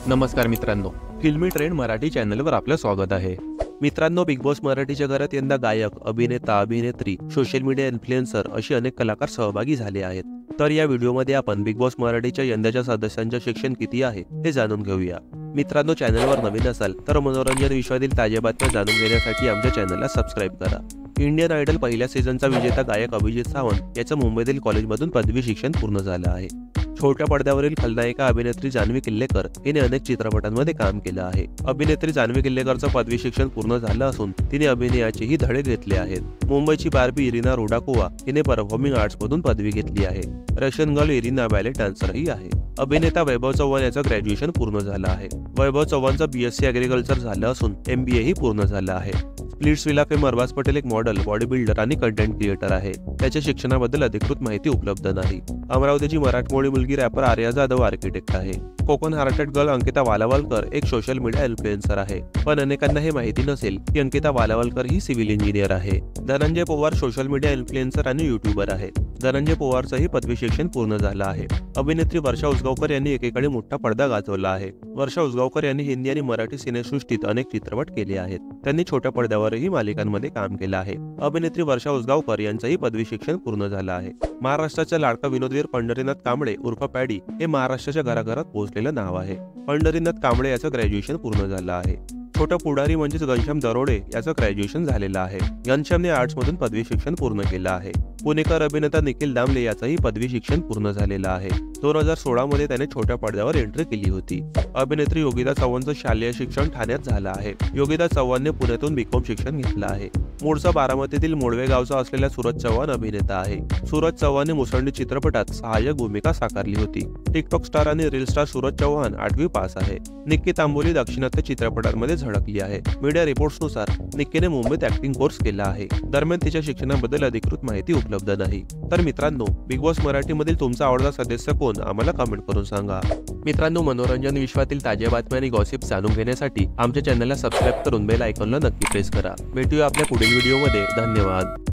नमस्कार मित्रांनो, फिल्मी ट्रेंड मराठी चॅनलवर आपलं स्वागत आहे। मित्रांनो, बिग बॉस मराठीच्या घरात यंदा गायक, अभिनेता, अभिनेत्री, सोशल मीडिया इन्फ्लुएन्सर अशी अनेक कलाकार सहभागी झाले आहेत। तर या व्हिडिओमध्ये आपण बिग बॉस मराठीच्या यंदाच्या सदस्यांचे शिक्षण किती आहे हे जाणून घेऊया। मित्रांनो, चॅनलवर नवीन असाल तर मनोरंजन विश्वातील ताज्या बातम्या जाणून घेण्यासाठी आमच्या चॅनलला सबस्क्राइब करा। इंडियन आयडल पहिल्या सीझनचा विजेता गायक अभिजित सावंत याचं मुंबईतील कॉलेजमधून पदवी शिक्षण पूर्ण झालं आहे। छोट्या पडद्यावरील खलनायिका अभिनेत्री जान्हवी किल्लेकर हिने अनेक चित्रपटांमध्ये काम केलं आहे। अभिनेत्री जान्हवी किल्लेकरचं पदवी शिक्षण पूर्ण झालं असून तिने अभिनयाचेही धडे घेतले आहेत। मुंबईची बार्बी इरिना रुडाकोवा हिने परफॉर्मिंग आर्ट्स मधून पदवी घेतली आहे। रशियन गर्ल इरिना बॅले डान्सरही आहे। अभिनेता वैभव चव्हाण याचं ग्रॅज्युएशन पूर्ण झालं आहे। वैभव चव्हाणचं BSc ॲग्रिकल्चर झालं असून MBA ही पूर्ण झालं आहे। स्प्लिट्सविला फेम अरबाज पटेल एक मॉडेल, बॉडी बिल्डर आणि कंटेंट क्रिएटर आहे। त्याच्या शिक्षणाबद्दल अधिकृत माहिती उपलब्ध नाही। अमरावतीची मराठमोळी मुलगी रॅपर आर्या जाधव आर्किटेक्ट आहे। कोकण हार्टेड गर्ल अंकिता वालावलकर एक सोशल मीडिया इन्फ्लुएन्सर आहे, पण अनेकांना हे माहिती नसेल की अंकिता वालावलकर ही सिव्हिल इंजिनियर आहे। Dhananjay Pawar social media influencer आणि युट्यूबर आहे। धनंजय पवारचंही पदवी शिक्षण पूर्ण झालं आहे। अभिनेत्री वर्षा उसगावकर यांनी एकेकाळी मोठा पडदा गाजवला आहे। वर्षा उसगावकर यांनी हिंदी आणि मराठी सिनेसृष्टीत अनेक चित्रपट केले आहेत। त्यांनी छोट्या पडद्यावरही मालिकांमध्ये काम केलं आहे। अभिनेत्री वर्षा उसगावकर यांचंही पदवी शिक्षण पूर्ण झालं आहे। महाराष्ट्राचा लाडका विनोदवीर पंढरीनाथ कांबळे उर्फ पॅडी हे महाराष्ट्राच्या घराघरात पोहोचलेलं नाव आहे। पंढरीनाथ कांबळे याचं ग्रॅज्युएशन पूर्ण झालं आहे। छोटा पुढारी म्हणजेच घनश्याम दरोडे याचं ग्रॅज्युएशन झालेलं आहे। घनश्यामने आर्ट्स मधून पदवी शिक्षण पूर्ण केलं आहे। पुणेकर अभिनेता निखिल दामले याचंही पदवी शिक्षण पूर्ण झालेलं आहे। 2016 मध्ये त्याने छोट्या पडद्यावर एंट्री केली होती। अभिनेत्री योगिता चव्हाणचं शालेय शिक्षण ठाण्यात झालं आहे। योगिता चव्हाणने पुण्यातून BCom शिक्षण घेतलं आहे। मूळचा बारामतीतील मोडवे गावचा असलेला सूरज चव्हाण अभिनेता आहे। सूरज चव्हाणने मुसंडी चित्रपटात सहाय्यक भूमिका साकारली होती। टिकटॉक स्टार आणि रील स्टार सूरज चव्हाण 8वी पास आहे। निक्की तांबोली दाक्षिणात्य चित्रपटांमध्ये झळकली आहे। मीडिया रिपोर्ट्सनुसार निक्कीने मुंबईत ऍक्टिंग कोर्स केला आहे। दरम्यान तिच्या शिक्षणाबद्दल अधिकृत माहिती उपलब्ध नाही। तर मित्रांनो, बिग बॉस मराठीमधील तुमचा आवडता सदस्य कोण आम्हाला कमेंट करून सांगा। मित्रांनो, मनोरंजन विश्वातील ताज्या बातम्या आणि गॉसिप जाणून घेण्यासाठी आमच्या चॅनलला सबस्क्राइब करून बेल आयकॉनला नक्की प्रेस करा। भेटूया आपल्या पुढील व्हिडिओमध्ये। धन्यवाद।